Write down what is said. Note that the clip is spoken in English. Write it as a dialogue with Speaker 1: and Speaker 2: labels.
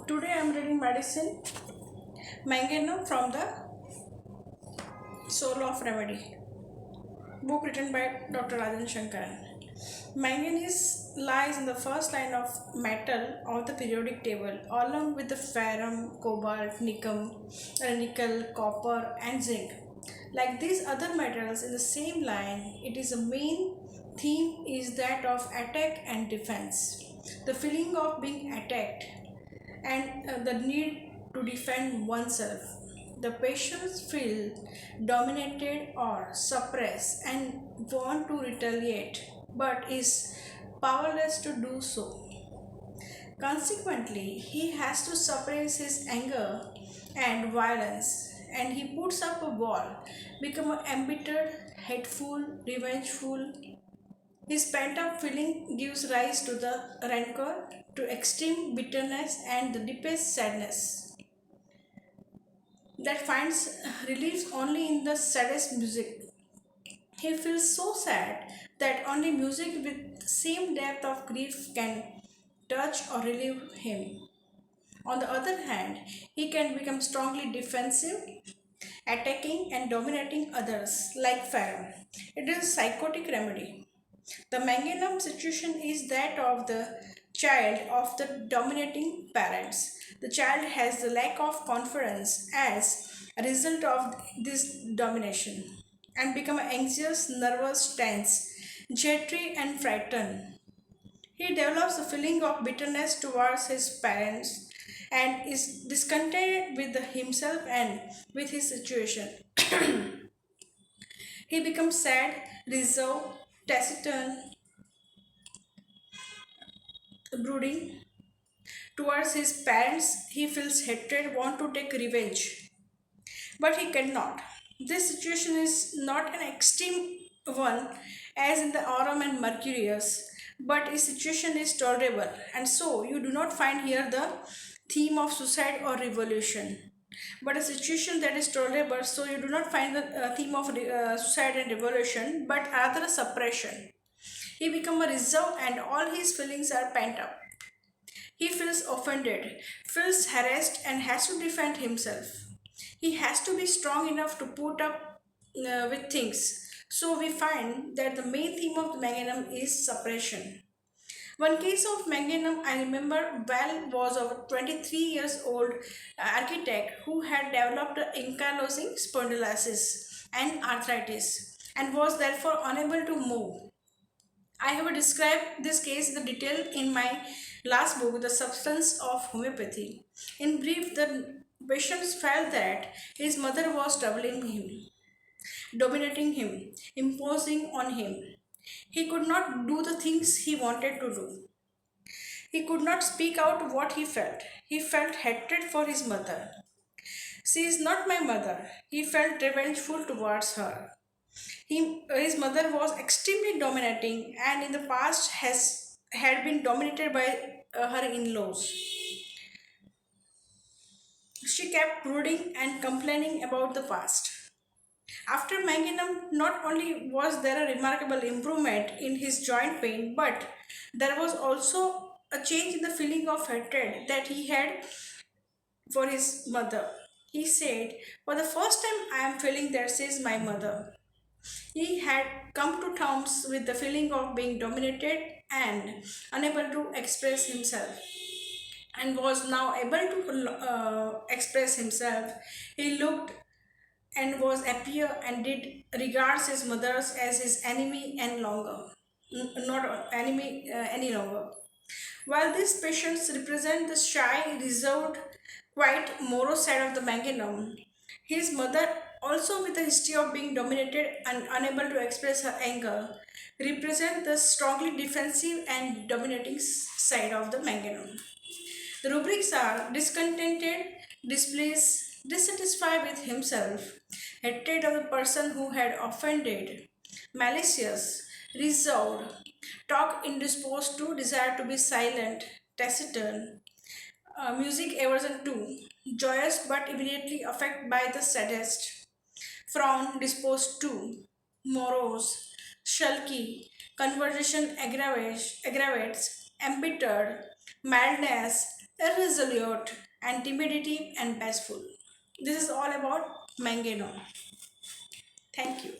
Speaker 1: Today I am reading Medicine Manganum from the Soul of Remedy, book written by Dr.Rajan Shankaran. Manganese lies in the first line of metal of the periodic table, along with the ferrum, cobalt, nickel, copper, and zinc. Like these other metals in the same line, it is a main theme is that of attack and defense. The feeling of being attacked and the need to defend oneself. The patients feel dominated or suppressed and want to retaliate, but is powerless to do so. Consequently, he has to suppress his anger and violence, and he puts up a wall, become embittered, hateful, revengeful. His pent up feeling gives rise to the rancor, to extreme bitterness and the deepest sadness that finds relief only in the saddest music. He feels so sad that only music with the same depth of grief can touch or relieve him. On the other hand, he can become strongly defensive, attacking and dominating others like Pharaoh. It is a psychotic remedy. The manganum situation is that of the child of the dominating parents. The child has the lack of confidence as a result of this domination and become anxious, nervous, tense, jittery, and frightened. He develops a feeling of bitterness towards his parents and is discontented with himself and with his situation. He becomes sad, reserved, taciturn, brooding. Towards his parents, he feels hatred, want to take revenge, but he cannot. This situation is not an extreme one as in the Aurum and Mercurius, but a situation is tolerable, and so you do not find here the theme of suicide or revolution. But a situation that is tolerable, so you do not find the theme of suicide and revolution, but rather a suppression. He becomes a reserve, and all his feelings are pent up. He feels offended, feels harassed, and has to defend himself. He has to be strong enough to put up with things. So we find that the main theme of the Manganum is suppression. One case of Manganum I remember well was of a 23 years old architect who had developed ankylosing spondylosis and arthritis and was therefore unable to move. I have described this case in detail in my last book, The Substance of Homeopathy. In brief, the patient felt that his mother was troubling him, dominating him, imposing on him. He could not do the things he wanted to do. He could not speak out what he felt. He felt hatred for his mother. She is not my mother. He felt revengeful towards her. His mother was extremely dominating and in the past had been dominated by her in-laws. She kept brooding and complaining about the past. After Manginum, not only was there a remarkable improvement in his joint pain, but there was also a change in the feeling of hatred that he had for his mother. He said, "For the first time, I am feeling that she is my mother." He had come to terms with the feeling of being dominated and unable to express himself and was now able to express himself. He looked and was appear and did regards his mothers as his enemy and longer not enemy any longer. While these patients represent the shy, reserved, quite morose side of the Manganum, his mother, also with a history of being dominated and unable to express her anger, represent the strongly defensive and dominating side of the Manganum. The rubrics are discontented, displeased, dissatisfied with himself, hatred of the person who had offended, malicious, reserved, talk indisposed to, desire to be silent, taciturn, music aversion to, joyous but immediately affected by the saddest, frown disposed to, morose, sulky, conversation aggravates, embittered, madness, irresolute, intimidating, and peaceful. This is all about manganum. Thank you.